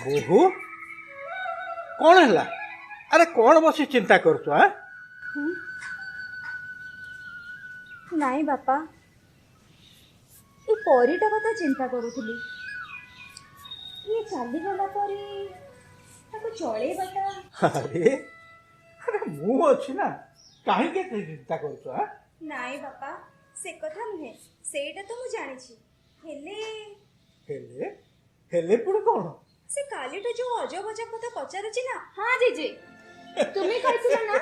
ବୋହୁ କଣ ହେଲା? ଆରେ କଣ ବସି ଚିନ୍ତା କରୁଛ? ନାଇଁ ବାପା, ଏ ପରୀଟା କଥା ଚିନ୍ତା କରୁଥିଲି। ଇଏ ଚାଲିଗଲା ପରେ ତାକୁ ଚଳେଇବାଟା। ଆରେ ଆରେ ମୁଁ ଅଛି ନା, କାହିଁକି ଏତେ ଚିନ୍ତା କରୁଛ? ନାଇଁ ବାପା, ସେ କଥା ନୁହେଁ, ସେଇଟା ତ ମୁଁ ଜାଣିଛି। ହେଲେ ହେଲେ ହେଲେ ପୁଣି କଣ? ସେ କାଲିଠୁ ଯୋଉ ଅଜବ ଅଜବ କଥା ପଚାରୁଛି ନା। ହଁ ଜେଜେ, ତୁମେ କହିଥିଲ ନା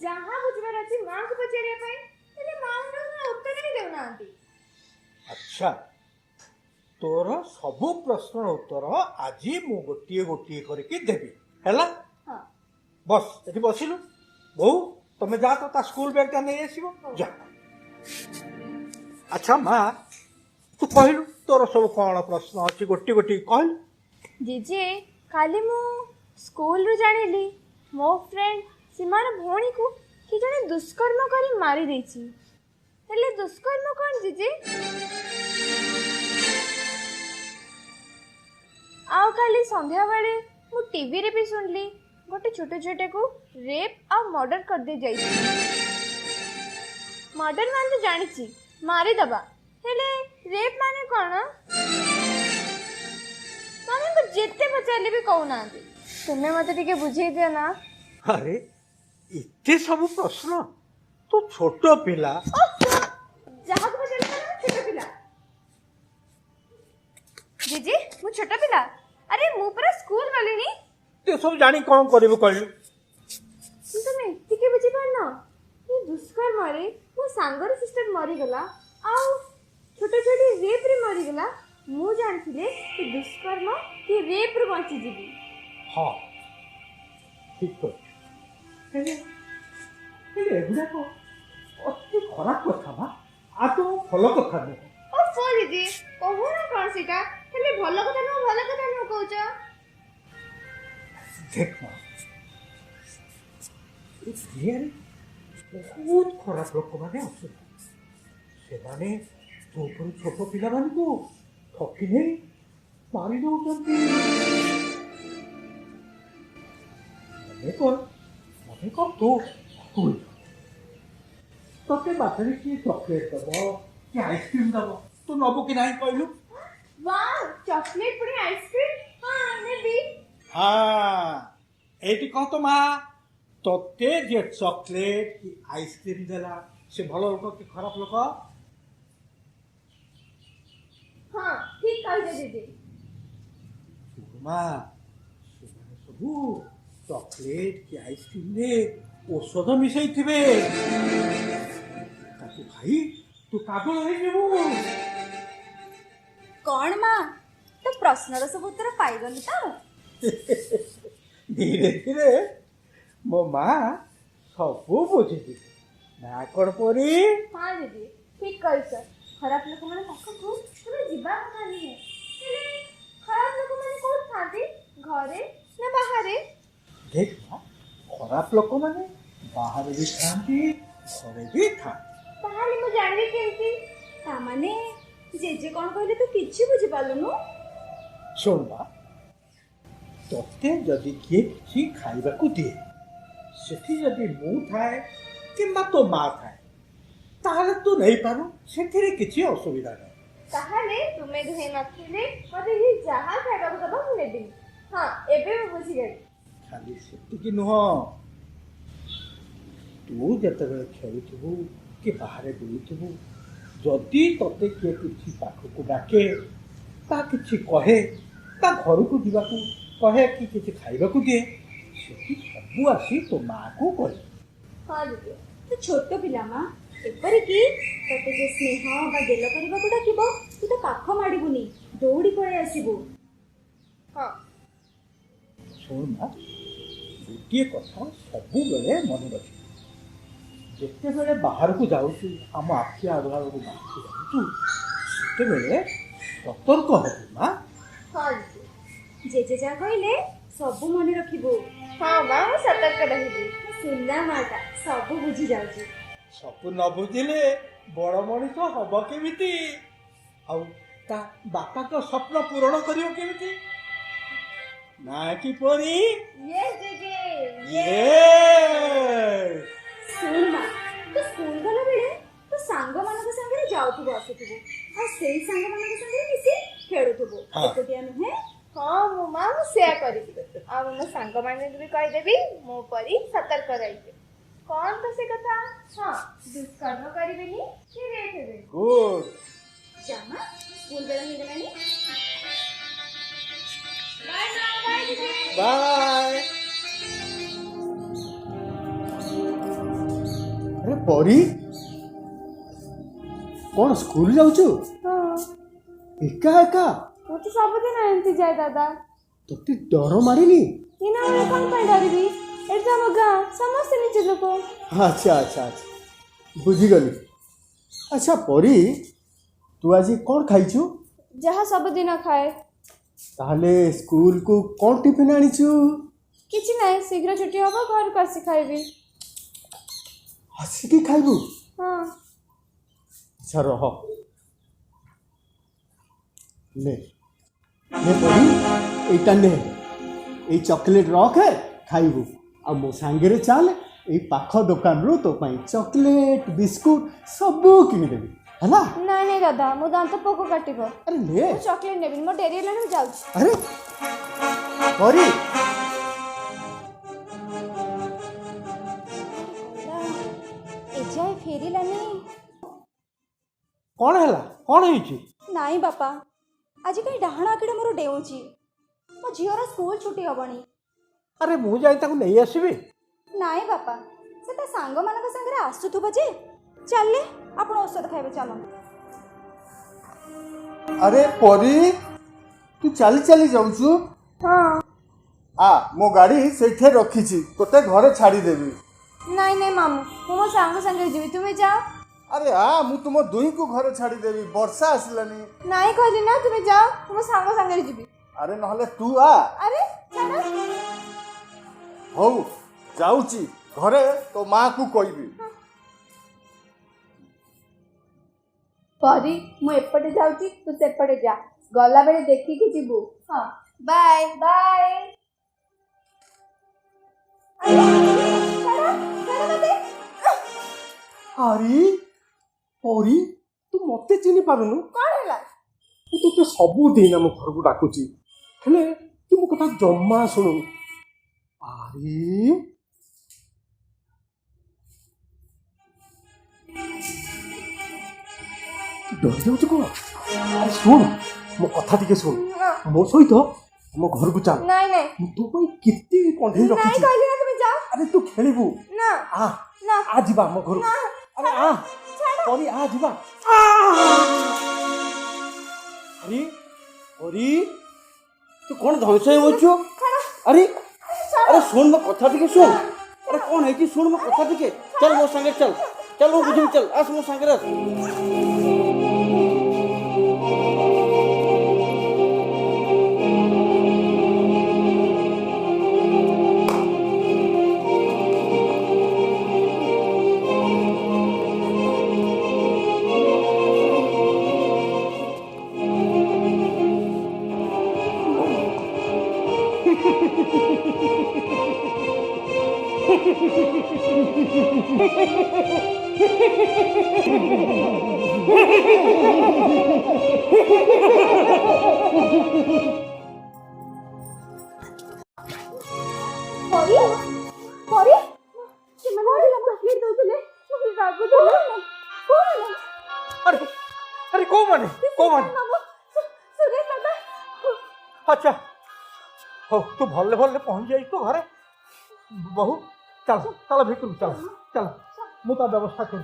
ଯାହା ବୁଝିବାର ଅଛି ମାଙ୍କୁ ପଚାରିବା ପାଇଁ, ହେଲେ ମା ଉତ୍ତର ହିଁ ଦେଉନାହାନ୍ତି। ଆଚ୍ଛା, ତୋର ସବୁ ପ୍ରଶ୍ନର ଉତ୍ତର ଆଜି ମୁଁ ଗୋଟିଏ ଗୋଟିଏ କରିକି ଦେବି, ହେଲା? ହଁ। ବସ୍ ଏଠି ବସିଲୁ। ବୋଉ ତମେ ଯା ତ ତା ସ୍କୁଲ ବ୍ୟାଗଟା ନେଇ ଆସିବ, ଯା। ଆଚ୍ଛା ମା, ତୁ କହିଲୁ ତୋର ସବୁ କଣ ପ୍ରଶ୍ନ ଅଛି, ଗୋଟି ଗୋଟି କହିଲୁ। ଜେଜେ, କାଲି ମୁଁ ସ୍କୁଲରୁ ଜାଣିଲି ମୋ ଫ୍ରେଣ୍ଡ ସୀମାର ଭଉଣୀକୁ କି ଜଣେ ଦୁଷ୍କର୍ମ କରି ମାରି ଦେଇଛି। ହେଲେ ଦୁଷ୍କର୍ମ କଣ ଜେଜେ? ଆଉ କାଲି ସନ୍ଧ୍ୟାବେଳେ ମୁଁ ଟିଭିରେ ବି ଶୁଣିଲି ଗୋଟେ ଛୋଟ ଝିଅଟାକୁ ରେପ୍ ଆଉ ମର୍ଡର କରିଦେଇ ଯାଇଛି। ମର୍ଡର ମାନେ ତ ଜାଣିଛି, ମାରିଦବା, ହେଲେ ରେପ୍ ମାନେ କଣ? ମାମାଙ୍କୁ ଯେତେ ପଚାରିଲେ ବି କହୁନାହାନ୍ତି। ତୁମେ ମତେ ଟିକେ ବୁଝେଇ ଦିଅ ନା। ଆରେ ଏତେ ସବୁ ପ୍ରଶ୍ନ, ତୁ ଛୋଟ ପିଲା। ଯାହାକୁ ପଚାରିଲେ ଛୋଟ ପିଲା। ଜେଜେ, ମୁଁ ଛୋଟ ପିଲା? ଆରେ ମୁଁ ପୁରା ସ୍କୁଲ ଗଲିଣି। ତୁ ସବୁ ଜାଣି କଣ କରିବୁ କହିଲୁ? ତମେ ଏତିକି ବୁଝିପାରୁନ? ଏ ଦୁଷ୍କର୍ମରେ ମୋ ସାଙ୍ଗର ସିଷ୍ଟର ମରିଗଲା, ଆଉ ଛୋଟ ଛୋଟି ରେପ୍ରେ ମରିଗଲା। ମୁଁ ଜାଣିଥିଲେ କି ଦୁଷ୍କର୍ମ କି ରେପ୍ରୁ ବଞ୍ଚିଯିବି। ହଁ ଠିକ କରୁଛୁ, ହେଲେ ଏଗୁଡାକ ଅତି ଖରାପ କଥା ନା, ଆଦୌ ଭଲ କଥା ନୁହେଁ। ଓଫୋ ଦିଦି, କହୁନ କଣ ସେଇଟା? ହେଲେ ଭଲ କଥା ନୁହଁ କହୁଛ। ଦେଖ ମା, ଏ ଦୁନିଆରେ ବହୁତ ଖରାପ ଲୋକମାନେ ଅଛନ୍ତି। ସେମାନେ ତୋ ପରି ଛୋଟ ପିଲାମାନଙ୍କୁ ଠକି ନେଇ ମାରି ଦଉଛନ୍ତି। ମନେ କର ତୁ ସ୍କୁଲ ତତେ ବାଟରେ କିଏ ଚକୋଲେଟ ଦବ କି ଆଇସ୍କ୍ରିମ ଦବ, ତୁ ନବୁ କି ନାହିଁ କହିଲୁ? ୱାଓ, ଚକଲେଟ ପୁଣି ଆଇସ୍କ୍ରିମ? ହଁ ନେବି। ହଁ, ଏଇଠି କହ ତ ମା, ତତେ ଯିଏ ଚକଲେଟ କି ଆଇସ୍କ୍ରିମ ଦେଲା ସେ ଭଲ ଲୋକ କି ଖରାପ ଲୋକ? ହଁ ଠିକ କହିଛ ଦିଦି। ମା, ସେମାନେ ସବୁ ଚକଲେଟ କି ଆଇସ୍କ୍ରିମରେ ଔଷଧ ମିଶାଇଥିବେ। ତାକୁ ଖାଇ ତୁ ପାଗଳ ହେଇଯିବୁ। କଣ ମା, ତ ପ୍ରଶ୍ନର ସବୁ ଉତ୍ତର ପାଇଗଲି ତ? ଧୀରେ ଧୀରେ ମୋ ମା ସବୁ ବୁଝିଯିବ ନା କଣ ପରି? ହଁ ଦିଦି, ଠିକ କହିଛ। ଖରାପ ଲୋକମାନେ ପାଖକୁ ତୁମେ ଯିବା କଥା ନୁହେଁ। ହେଲେ ଖରାପ ଲୋକମାନେ କୋଉଠି ଥାନ୍ତି? ଘରେ ନା ବାହାରେ? ଦେଖ, ଖରାପ ଲୋକମାନେ ବାହାରେ ବି ଥାନ୍ତି, ଘରେ ବି ଥାନ୍ତି। ତାହେଲେ ମୁଁ ଜାଣିବି କେମିତି? ତାମାନେ ଜେଜେ କଣ କହିଲେ ତୁ କିଛି ବୁଝିପାରିଲୁନୁ? ଶୁଣବା, ତତେ ଯଦି କିଏ କିଛି ଖାଇବାକୁ ଦିଏ, ସେଠି ଯଦି ମୁଁ ଥାଏ କିମ୍ବା ତୋ ମା ଥାଏ, ତାହେଲେ ତୁ ନେଇପାରୁ, ସେଥିରେ କିଛି ଅସୁବିଧା ନାହିଁ। ତାହେଲେ ତୁମେ ଦୁହେଁ ନଥିଲେ ମତେ ଯିଏ ଯାହା ଖାଇବାକୁ ଦବ ମୁଁ ନେବିନି। ହଁ, ଏବେ ମୁଁ ବୁଝିଗଲି। ଖାଲି ସେତିକି ନୁହଁ, ତୁ ଯେତେବେଳେ ଖେଳୁଥିବୁ କି ବାହାରେ ବୁଲୁଥିବୁ, ଯଦି ତତେ କିଏ କିଛି ପାଖକୁ ଡାକେ ବା କିଛି କହେ ବା ଘରକୁ ଯିବାକୁ କହେ କି କିଛି ଖାଇବାକୁ ଦିଏ, ସେଠି ସବୁ ଆସି ତୋ ମାଆକୁ କହିବୁ। ହଁ ଦିଦି, ତୁ ଛୋଟ ପିଲା ମା, ଏପରିକି ତତେ ଯେ ସ୍ନେହ ବା ଗେଲ କରିବାକୁ ଡାକିବ, ତୁ ତ ପାଖ ମାଡ଼ିବୁନି, ଦୌଡ଼ି ପଳେଇ ଆସିବୁ। ହଁ। ଶୁଣ ମା, ଗୋଟିଏ କଥା ସବୁବେଳେ ମନେ ରଖିବୁ, ଯେତେବେଳେ ବାହାରକୁ ଯାଉଛୁ, ଆମ ଆଖି ଆଗକୁ ବାହାରକୁ ଯାଉଛୁ, ସେତେବେଳେ ସତର୍କ ହବୁ ମା। ହଁ ଦିଦି, ଜେଜେ ଯାହା କହିଲେ ସବୁ ମନେ ରଖିବୁ। ହଁ ମା, ମୁଁ ସତର୍କ ରହିବି। ସୁନା ମାଟା ସବୁ ବୁଝି ଯାଉଛି। ସବୁ ନ ବୁଝିଲେ ବଡ଼ ମଣିଷ ହବ କେମିତି? ଆଉ ତା ବାପାଙ୍କ ସ୍ୱପ୍ନ ପୂରଣ କରିବ କେମିତି? ନା କି ପରି? यस जीजी Yes! ଶୁଣ ମା ତୁ ସ୍କୁଲ ଗଲା ବେଳେ ତୁ ସାଙ୍ଗମାନଙ୍କ ସାଙ୍ଗରେ ଯାଉଥିବୁ ଆସୁଥିବୁ ଆଉ ସେଇ ସାଙ୍ଗମାନଙ୍କ ସାଙ୍ଗରେ ମିଶି ଖେଳୁଥିବୁ ହଁ। ଏକୁଟିଆ ନୁହେଁ। ହଁ ମୁଁ ମା ମୁଁ ସେୟା କରିବି ଆଉ ମୋ ସାଙ୍ଗମାନଙ୍କୁ ବି କହିଦେବି ମୋ ପରି ସତର୍କ ରହିବେ। କଣ ତ ସେ କଥା? ହଁ ଦୁଷ୍କର୍ମ କରିବେନି କି ରେପ୍ ହେବେନି। Good. ଜାମା ସ୍କୁଲ ବେଳ ହେଇଗଲାଣି। ବାଏ ମା ବାଏ ଦିଦି। Bye. अरे परी कौन स्कूल जाऊचु? ହଁ एका एका ମୁଁ ତ ସବୁଦିନ ଏମିତି ଯାଏ ଦାଦା। तोते डर मारिनी? ଦିନ ବେଳେ କଣ ପାଇଁ ଡରିବି? ଏଠି ତ ଆମ ଗାଁ ସମସ୍ତେ ନିଜ ଲୋକ। अच्छा अच्छा अच्छा बुझीगली। अच्छा परी तू आज कौन खाइछु? ଯାହା ସବୁଦିନ ଖାଏ। ताहले स्कूल को कौन टिफिन आनिछु? କିଛି ନାହିଁ ଶୀଘ୍ର ଛୁଟି ହବ ଘରକୁ ଆସି ଖାଇବି। हसिकी खाइबु? ହଁ अच्छा रह ले ले परी एटा ने ए चॉकलेट रखे खाइबु आ मो सांगरे चाल ए पाख दुकान रो तो पाई चॉकलेट बिस्कुट सब किनि देबी हला। ନାଇଁ ନାଇଁ ଦାଦା ମୋ ଦାନ୍ତ ପୋକ କାଟିବ। अरे ले ମୁଁ ଚକୋଲେଟ୍ ନେବିନି ମୋ ଡେରି ହେଲାଣି ମୁଁ ଯାଉଛି। अरे परी ଏଯାଏ ଫେରିଲାନି। कौन हैला कौन ହେଇଛି? ନାଇଁ ବାପା ଆଜି କାହିଁ ଡାହାଣ ଆଖିଟା ମୋର ଡେଉଁଛି। ମୋ ଝିଅର ସ୍କୁଲ ଛୁଟି ହବଣି। अरे मु जाई ताको नहीं आसीबी। ନାଇଁ ବାପା ସେ ତା ସାଙ୍ଗମାନଙ୍କ ସାଙ୍ଗରେ ଆସୁଥିବ ଯେ। ଚାଲେ ଆପଣ ଔଷଧ ଖାଇବେ ଚାଲନ୍ତୁ। अरे परी तू चली चली जाऊचु? ହଁ आ मो गाड़ी सेठे रखीची तोते घरे छाड़ी देबी। ନାଇଁ ନାଇଁ ମାମୁଁ ମୁଁ ମୋ ସାଙ୍ଗ ସାଙ୍ଗରେ ଯିବି ତୁମେ ଯାଅ। अरे आ मु तुम दुई को घरे छाड़ी देबी वर्षा आसिलानी। ନାଇଁ କହିଲି ନା ତୁମେ ଯାଅ ମୁଁ ମୋ ସାଙ୍ଗ ସାଙ୍ଗରେ ଯିବି। अरे नहले तू आ। ଆରେ ଛାଡ଼। हौ जाऊची घरे तो माँ को कहबी। ପରି ମୁଁ ଏପଟେ ଯାଉଛି ତୁ ସେପଟେ ଯା ଗଲାବେଳେ ଦେଖିକି ଯିବୁ। ହଁ ବାଏ ବାଏ। अरे परी तू मते चिनी पारुनु? କଣ ହେଲା? ମୁଁ ତୋତେ ସବୁଦିନ ଆମ ଘରକୁ ଡାକୁଛି ହେଲେ ତୁ ମୋ କଥା ଜମା ଶୁଣୁନୁ। ଆରେ ତୁ ଡରି ଯାଉଛୁ କଣ? ଆରେ ଶୁଣ ମୋ କଥା ଟିକେ ଶୁଣ ମୋ ସହିତ ଆମ ଘରକୁ ଚାଲ। ନାଇଁ ନାଇଁ ମୁଁ ତୋ ପାଇଁ କେତେ କଣ୍ଢେଇ ନାଇଁ ରଖିଛି। କହିଲି ନା ତୁମେ ଯାଅ। ଆରେ ତୁ ଖେଳିବୁ ନା ଆ ନା ଆ ଯିବା ଆମ ଘରକୁ। ନା ଆରେ ଆ ପରି ଆ ଯିବା। अरे अरे तू कौन धनसे होचो? अरे अरे सुन मो कथा टिके सुन। अरे कौन है कि सुन मो कथा टिके चल मो संगे चल चल मो बुझी चल आस मो संगे आस। ପରି ପରି ସେମାନେ ଚକଲେଟ୍ ଦଉଥିଲେ ରାଗୁଥିଲେ। କଣ अरे अरे को माने ମାମୁଁ ସୁରେଶ ଦାଦା। अच्छा हो तू भले भले पहुंच जाई तो घरे बहु चल चल भीतर चल चल मु ता व्यवस्था कर।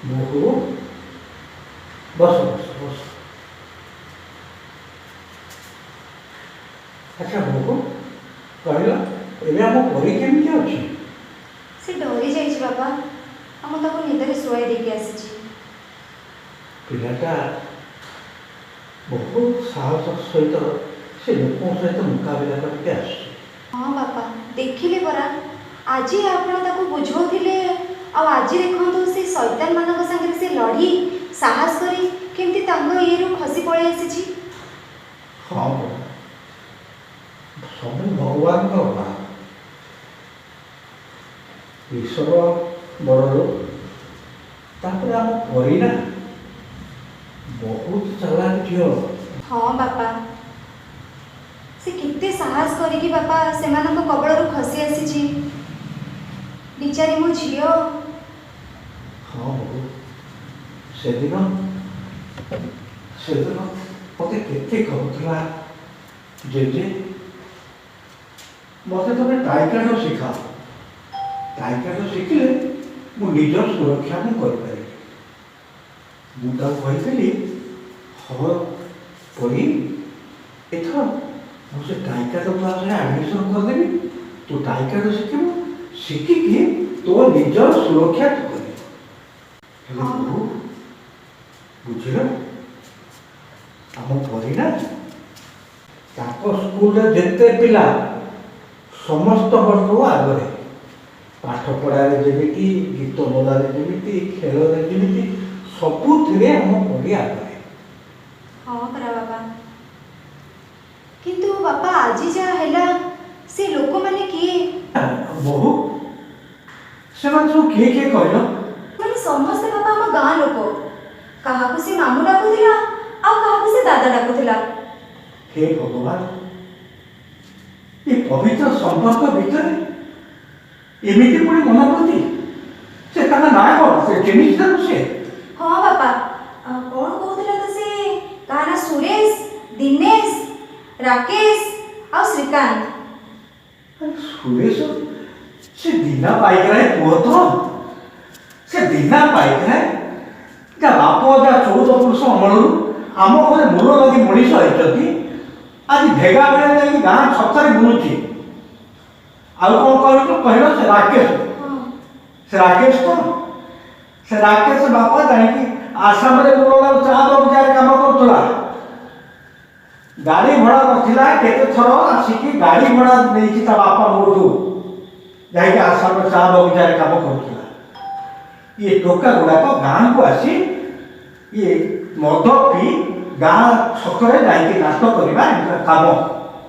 बहु बस बस बस। अच्छा बहु कहला एबे हम परी केमती अछि? ସେ ଡରି ଯାଇଛି ବାବା ଆଉ ମୁଁ ତାକୁ ନିଦରେ ଶୁଆଇ ଦେଇକି ଆସିଛି। ପିଲାଟା ବହୁତ ସାହସ ସହିତ ସେ ଲୋକଙ୍କ ସହିତ ମୁକାବିଲା କରିକି ଆସୁଛି। ହଁ ବାପା ଦେଖିଲେ ପରା ଆଜି ଆପଣ ତାକୁ ବୁଝଉଥିଲେ ଆଉ ଆଜି ଦେଖନ୍ତୁ ସେ ଶୈତାନ ମାନଙ୍କ ସାଙ୍ଗରେ ସେ ଲଢ଼ି ସାହସ କରି କେମିତି ତାଙ୍କ ଇଏରୁ ଖସି ପଳେଇ ଆସିଛି। ହଁ ସବୁ ଭଗବାନଙ୍କ ଅଣା ଈଶ୍ୱର ବଡ଼ ତାପରେ ଆମ ପରିନା ବହୁତ ଚାଲାକ ଝିଅ। ହଁ ବାପା, ସେ କେତେ ସାହସ କରିକି ବାପା ସେମାନଙ୍କ କବଳରୁ ଖସି ଆସିଛି। ବିଚାରି ମୋ ଝିଅ। ହଁ ବୋଉ ସେଦିନ ମୋତେ କେତେ କହୁଥିଲା ଜେଜେ ମୋତେ ତମେ ଟାଇକାଣ୍ଡ ଶିଖାଅ, ଟାଇକାଣ୍ଡ ଶିଖିଲେ ମୁଁ ନିଜ ସୁରକ୍ଷା ମୁଁ କରିପାରିବି। ମୁଁ ତାକୁ କହିଥିଲି ହଁ ପରି ଏଥର ମୁଁ ସେ ଟାଇକାଣ୍ଡ କ୍ଲାସରେ ଆଡ଼ମିସନ୍ କରିଦେବି, ତୁ ଟାଇକାଣ୍ଡ ଶିଖିବୁ, ଶିଖିକି ତୋ ନିଜର ସୁରକ୍ଷା ତୁ କରିବୁ। ହେଲେ ବୋଉ ବୁଝିଲ ଆମ ପରିନା ତାଙ୍କ ସ୍କୁଲରେ ଯେତେ ପିଲା ସମସ୍ତଙ୍କଠୁ ଆଗରେ, ପାଠ ପଢ଼ାରେ ଯେମିତି, ଗୀତ ବୋଲାରେ ଯେମିତି, ଖେଳରେ ଯେମିତି, ସବୁଥିରେ ଆମ ପରି ଆଗରେ। ହଁ ପରା ବାପା, କିନ୍ତୁ ବାପା ଆଜି ଯାହା ହେଲା ସେ ଲୋକମାନେ କିଏ? ବହୁ ସେମାନେ ସବୁ କିଏ କିଏ କହିଲ? ମାନେ ସମସ୍ତେ ବାପା ଆମ ଗାଁ ଲୋକ। କାହାକୁ ସେ ମାମୁଁ ଡାକୁଥିଲା ଆଉ କାହାକୁ ସେ ଦାଦା ଡାକୁଥିଲା। ହେ ଭଗବାନ, ଏ ପବିତ୍ର ସମ୍ପର୍କ ଭିତରେ ଏମିତି ପୁଣି ମନ ପ୍ରତି ସେ ତାଙ୍କ ନାଁ କ'ଣ? ସେ ଚିହ୍ନିଛି ତାକୁ ସେ? ହଁ ବାପା, କଣ କହୁଥିଲା ତ ସେ? କାହା ନା ସୁରେଶ, ଦିନେଶ, ରାକେଶ ଆଉ ଶ୍ରୀକାନ୍ତ। ସୁରେଶ ସେ ଦିନା ପାଇକରାଏ ପୁଅ ତ? ସେ ଦିନା ପାଇକରାଏ ତା ବାପ ଅଜା 14 ପୁରୁଷ ଅମଳରୁ ଆମ ଘରେ ମୂଳ ଲାଗି ମଣିଷ ହେଇଛନ୍ତି, ଆଜି ଭେଗା ବେଳେ ଯାଇକି ଗାଁ ଛକରେ ବୁଲୁଛି। ଆଉ କ'ଣ କହିଲ ସେ ରାକେଶ? ସେ ରାକେଶ ତ? ସେ ରାକେଶ ବାପା ଯାଇକି ଆସାମରେ ମୂଳ ଚା ବଗିଚାରେ କାମ କରୁଥିଲା। ଗାଡ଼ି ଭଡ଼ା ନଥିଲା, କେତେ ଥର ଆସିକି ଗାଡ଼ି ଭଡ଼ା ନେଇଛି ତା ବାପା ମୋଠୁ, ଯାଇକି ଆସାମରେ ଚା ବଗିଚାରେ କାମ କରୁଥିଲା। ଇଏ ଟୋକା ଗୁଡ଼ାକ ଗାଁକୁ ଆସି ଇଏ ମଦ ପିଇ ଗାଁ ଛକରେ ଯାଇକି ନାଟ କରିବା କାମ।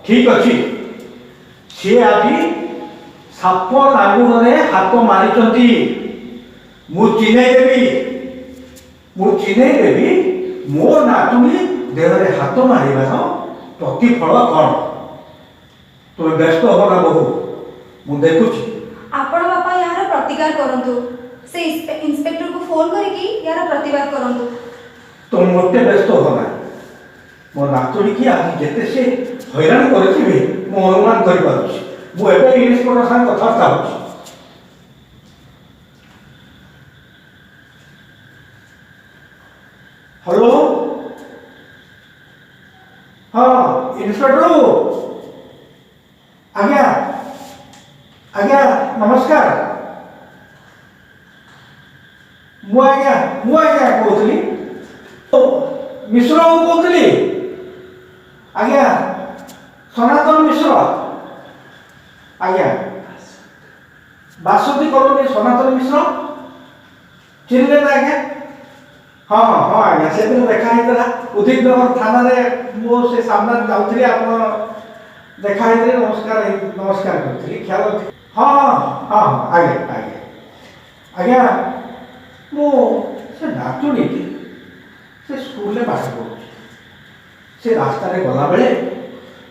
ଠିକ୍ ଅଛି, ସିଏ ଆଜି ସାପ ଲାଙ୍ଗୁଡ଼ରେ ହାତ ମାରିଛନ୍ତି। ମୁଁ ଚିହ୍ନେଇ ଦେବି ମୋ ନାତୁଣୀ ଦେହରେ ହାତ ମାରିବାର ପ୍ରତିଫଳ କ'ଣ। ତୁମେ ବ୍ୟସ୍ତ ହବ ନା ବୋହୁ, ମୁଁ ଦେଖୁଛି। ଆପଣ ବାପା ଏହାର ପ୍ରତିକାର କରନ୍ତୁ। ସେ ଇନ୍ସପେକ୍ଟରକୁ ଫୋନ କରିକି ଏହାର ପ୍ରତିବାଦ କରନ୍ତୁ। ତୁମେ ମୋଟେ ବ୍ୟସ୍ତ ହବ ନା। ମୋ ନାତୁଣୀକି ଆଜି ଯେତେ ସେ ହଇରାଣ କରିଥିବେ ମୁଁ ଅନୁମାନ କରିପାରୁଛି। ମୁଁ ଏବେ ଇନ୍ସପେକ୍ଟର ସାଙ୍ଗେ କଥାବାର୍ତ୍ତା ହେଉଛି। ହ୍ୟାଲୋ, ହଁ ଇନ୍ସପେକ୍ଟର ଆଜ୍ଞା, ଆଜ୍ଞା ନମସ୍କାର। ମୁଁ ଆଜ୍ଞା କହୁଥିଲି, ମିଶ୍ର କହୁଥିଲି ଆଜ୍ଞା, ସନାତନ ମିଶ୍ର ଆଜ୍ଞା, ବାସନ୍ତୀ କଲୋନୀ ସନାତନ ମିଶ୍ର ଚିହ୍ନିଲେ ନା ଆଜ୍ଞା? ହଁ ଆଜ୍ଞା, ସେଦିନ ଦେଖା ହେଇଥିଲା ଉଦିତ ନଗର ଥାନାରେ। ମୁଁ ସେ ସାମ୍ନାରେ ଯାଉଥିଲି, ଆପଣ ଦେଖା ହେଇଥିଲେ, ନମସ୍କାର କରିଥିଲି, ଖ୍ୟାଲ ଅଛି? ହଁ ଆଜ୍ଞା ମୁଁ ସେ ନାତୁଣୀଟି ସେ ସ୍କୁଲରେ ପାଠ ପଢ଼ୁଛି। ସେ ରାସ୍ତାରେ ଗଲାବେଳେ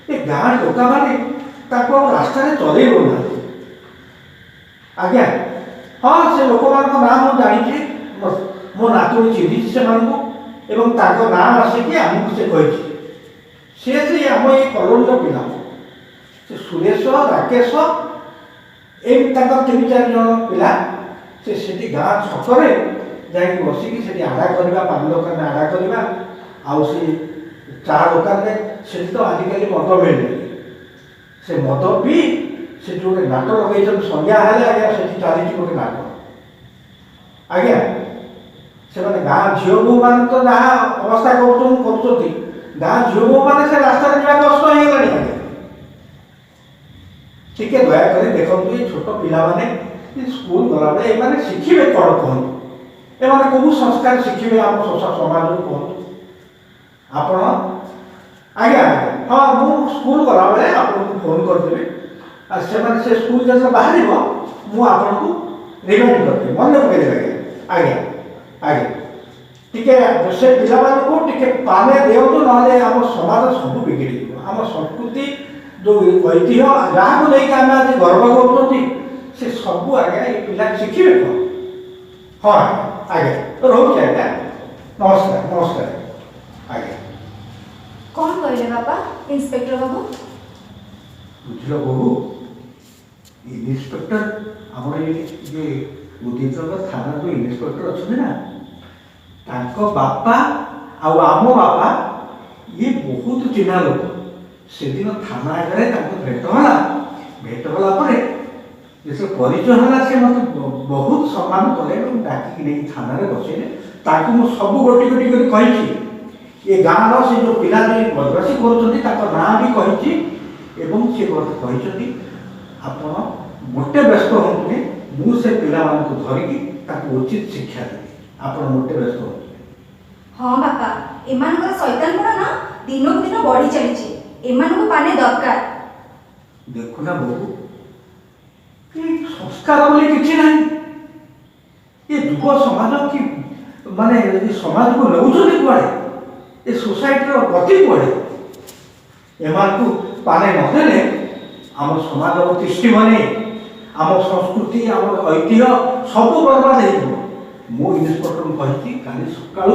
ଏ ଗାଁ ଲୋକମାନେ ତାକୁ ଆଉ ରାସ୍ତାରେ ଚଲେଇ ଦେଉନାହାନ୍ତି ଆଜ୍ଞା। ହଁ, ସେ ଲୋକମାନଙ୍କ ନାଁ ମୁଁ ଜାଣିଛି, ମୋ ନାତୁଣୀ ଚିହ୍ନିଛି ସେମାନଙ୍କୁ ଏବଂ ତାଙ୍କ ନାଁ ଆସିକି ଆମକୁ ସେ କହିଛି। ସେ ଆମ ଏଇ କଲୋନୀର ପିଲା, ସେ ସୁରେଶ, ରାକେଶ, ଏମିତି ତାଙ୍କର 3-4 ଜଣ ପିଲା। ସେ ସେଠି ଗାଁ ଛକରେ ଯାଇକି ବସିକି ସେଠି ଆଡ଼ା କରିବା, ପାନ ଦୋକାନରେ ଆଡ଼ା କରିବା, ଆଉ ସେ ଚା ଦୋକାନରେ ସେଠି ତ ଆଜିକାଲି ମଦ ମିଳିଲେ, ସେ ମଦ ପିଇ ସେଠି ଗୋଟେ ନାଟ ଲଗେଇଛନ୍ତି। ସନ୍ଧ୍ୟା ହେଲେ ଆଜ୍ଞା ସେଠି ଚାଲିଛି ଗୋଟେ ନାଟ ଆଜ୍ଞା। ସେମାନେ ଗାଁ ଝିଅ ବୋହୂମାନେ ତ ଯାହା ଅବସ୍ଥା କରୁଛନ୍ତି, ଗାଁ ଝିଅ ବୋହୂମାନେ ସେ ରାସ୍ତାରେ ଯିବାକୁ କଷ୍ଟ ହେଇଗଲାଣି ଆଜ୍ଞା। ଟିକେ ଦୟାକରି ଦେଖନ୍ତୁ, ଏଇ ଛୋଟ ପିଲାମାନେ ସ୍କୁଲ ଗଲାବେଳେ ଏମାନେ ଶିଖିବେ କ'ଣ କୁହନ୍ତୁ? ଏମାନେ କୋଉ ସଂସ୍କାର ଶିଖିବେ ଆମ ସମାଜରୁ କୁହନ୍ତୁ? ଆପଣ ଆଜ୍ଞା ହଁ ମୁଁ ସ୍କୁଲ ଗଲାବେଳେ ଆପଣଙ୍କୁ ଫୋନ୍ କରିଦେବି ଆଉ ସେମାନେ ସେ ସ୍କୁଲ ଯେତେବେଳେ ବାହାରିବ ମୁଁ ଆପଣଙ୍କୁ ରିମାଇଣ୍ଡ କରିଦେବି ମନେ ପକାଇଦେବି ଆଜ୍ଞା ଆଜ୍ଞା ଟିକେ ସେ ପିଲାମାନଙ୍କୁ ଟିକେ ପାନେ ଦିଅନ୍ତୁ ନହେଲେ ଆମ ସମାଜ ସବୁ ବିଗିଡ଼ିଯିବ ଆମ ସଂସ୍କୃତି ଯେଉଁ ଐତିହ୍ୟ ଯାହାକୁ ନେଇକି ଆମେ ଆଜି ଗର୍ବ କରୁଛନ୍ତି ସେ ସବୁ ଆଜ୍ଞା ଏ ପିଲା ଶିଖିବେ ତ ହଁ ଆଜ୍ଞା ରହୁଛି ଆଜ୍ଞା ନମସ୍କାର ନମସ୍କାର ଆଜ୍ଞା କ'ଣ କହିଲେ ବାପା ଇନ୍ସପେକ୍ଟର ବାବୁ? ବୁଝିଲ ବୋହୁ ଇନ୍ସପେକ୍ଟର ଆମର ଇଏ ଉଦିତନଗର ଥାନା ଯେଉଁ ଇନ୍ସପେକ୍ଟର ଅଛନ୍ତି ନା ତାଙ୍କ ବାପା ଆଉ ଆମ ବାପା ଇଏ ବହୁତ ଚିହ୍ନା ଲୋକ ସେଦିନ ଥାନା ଆଗରେ ତାଙ୍କ ଭେଟ ହେଲା ପରେ ଯେତେବେଳେ ପରିଚୟ ହେଲା ସେ ମୋତେ ବହୁତ ସମ୍ମାନ କଲେ ଏବଂ ଡାକିକି ନେଇକି ଥାନାରେ ବସେଇଲେ ତାଙ୍କୁ ମୁଁ ସବୁ ଗୋଟି ଗୋଟି କରି କହିଛି ଏ ଗାଁର ସେ ଯେଉଁ ପିଲା ଯିଏ ବଦମାସି କରୁଛନ୍ତି ତାଙ୍କ ନାଁ ବି କହିଛି ଏବଂ ସେ ମୋତେ କହିଛନ୍ତି ଆପଣ ମୋଟେ ବ୍ୟସ୍ତ ହୁଅନ୍ତୁନି ମୁଁ ସେ ପିଲାମାନଙ୍କୁ ଧରିକି ତାକୁ ଉଚିତ ଶିକ୍ଷା ଦେବି ଆପଣ ମୋଟେ ବ୍ୟସ୍ତ ହୁଅନ୍ତୁ ହଁ ବାପା ଏମାନଙ୍କର ଶୈତାନପଣ ନା ଦିନକୁ ଦିନ ବଢ଼ି ଚାଲିଛି ଏମାନଙ୍କୁ ପାନେ ଦରକାର। ଦେଖୁନା ବୋହୁ ଏ ସଂସ୍କାର ବୋଲି କିଛି ନାହିଁ ଏ ଯୁବ ସମାଜ କି ମାନେ ଏ ସମାଜକୁ ନେଉଛନ୍ତି କୁଆଡ଼େ ଏ ସୋସାଇଟିର ଗତି କୁଆଡ଼େ ଏମାନଙ୍କୁ ପାନେ ନଦେଲେ ଆମ ସମାଜ ତିଷ୍ଠିବନି ଆମ ସଂସ୍କୃତି ଆମ ଐତିହ୍ୟ ସବୁ ବର୍ବାଦ ହେଇଯିବ ମୁଁ ଇନ୍ସପେକ୍ଟରଙ୍କୁ କହିଛି କାଲି ସକାଳୁ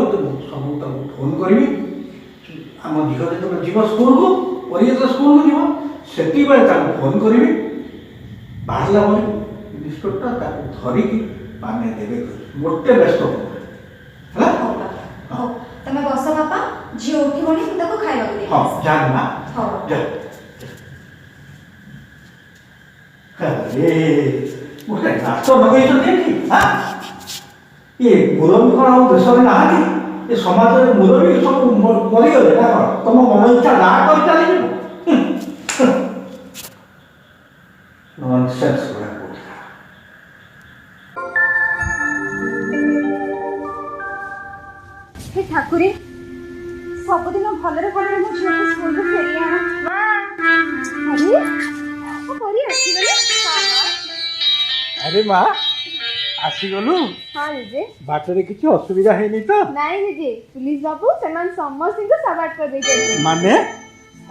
ସବୁ ତାଙ୍କୁ ଫୋନ୍ କରିବି ଆମ ଝିଅ ଯେତେବେଳେ ଯିବ ସ୍କୁଲକୁ ପରିବେଶ ସ୍କୁଲକୁ ଯିବ ସେତିକିବେଳେ ତାଙ୍କୁ ଫୋନ୍ କରିବି ବାହାରିଲା ବୋଲି ଇନ୍ସପେକ୍ଟର ତାକୁ ଧରିକି ପାନେ ଦେବେ ଗୋଟେ ବ୍ୟସ୍ତ ହେଲା ହଉ ବାପା ହଉ ତମେ ବସ ବାପା ଝିଅ ଉଠିବଣି ମୁଁ ତାକୁ ଖାଇବାକୁ ଦେବି। ହଁ ଯାଆନ୍ତୁ ମା ହଉ ଯା ଗୋଟେ ନାଚ ଲଗେଇଛନ୍ତି ଏଠି ଇଏ ମୁରବୀ କ'ଣ ଆଉ ଦେଶରେ ନାହାନ୍ତି ଏ ସମାଜରେ ମୁରବୀ ସବୁ ମରିଗଲେ ନା କ'ଣ ତମ ମନ ଇଚ୍ଛା ନା କରି ଚାଲିଯିବ ନନ୍ସେନ୍ସ ଗୁଡ଼ା କହୁଥିଲା हे ठाकुरे सबुदिन भलरे भलरे मो झील स्कूल को फेरी आना अरे वो परी आसीगले अरे माँ आसीगलु हाँ निजे बाटरे किसी असुविधा हैनी तो नाई निजे पुलिस बाबू सेमान समस्त को सबाट कर दे चलते माने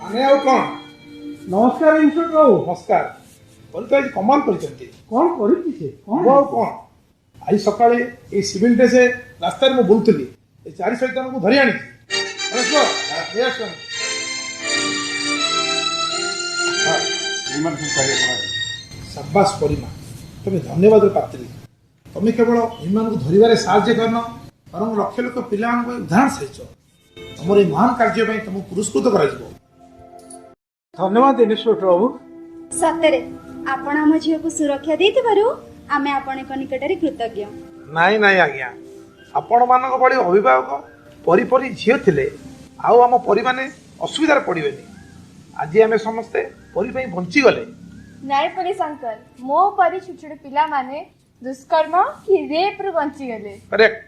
माने आउ कौन नमस्कार इन्स्पेक्टर बाबू नमस्कार बोल तो आज कमाल करछंती कौन करिछि से कौन वो कौन आज सकाळे ए सिविल ड्रेस रास्ता रे मु बोलतली ए चारि सैतान को धरि आनी देखो यस हां निमन कार्य करा शाबाश परिमा तुम्हें धन्यवाद पात्री तुम्हें केवल ईमान को धरवे साहय करन बरं लक्ष लक्ष पिला उदाहरण सहित तुम महान कार्य तुमको पुरस्कृत कर धन्यवाद इन्स्पेक्टर बाबू सତରେ ଆପଣ ଆମ ଝିଅକୁ ସୁରକ୍ଷା ଦେଇଥିବାରୁ ଆମେ ଆପଣଙ୍କ ନିକଟରେ କୃତଜ୍ଞ। ନାଇଁ ନାଇଁ ଆଜ୍ଞା ଆପଣମାନଙ୍କ ଭଳି ଅଭିଭାବକ ପରି ପରି ଝିଅ ଥିଲେ ଆଉ ଆମ ପରିମାନେ ଅସୁବିଧାରେ ପଡ଼ିବେନି ଆଜି ଆମେ ସମସ୍ତେ ପରି ପାଇଁ ବଞ୍ଚିଗଲେ नाई पुलिस अंकल मो परी छोटे छोटे पिला माने दुष्कर्म कि रेप रु बंची गले करेक्ट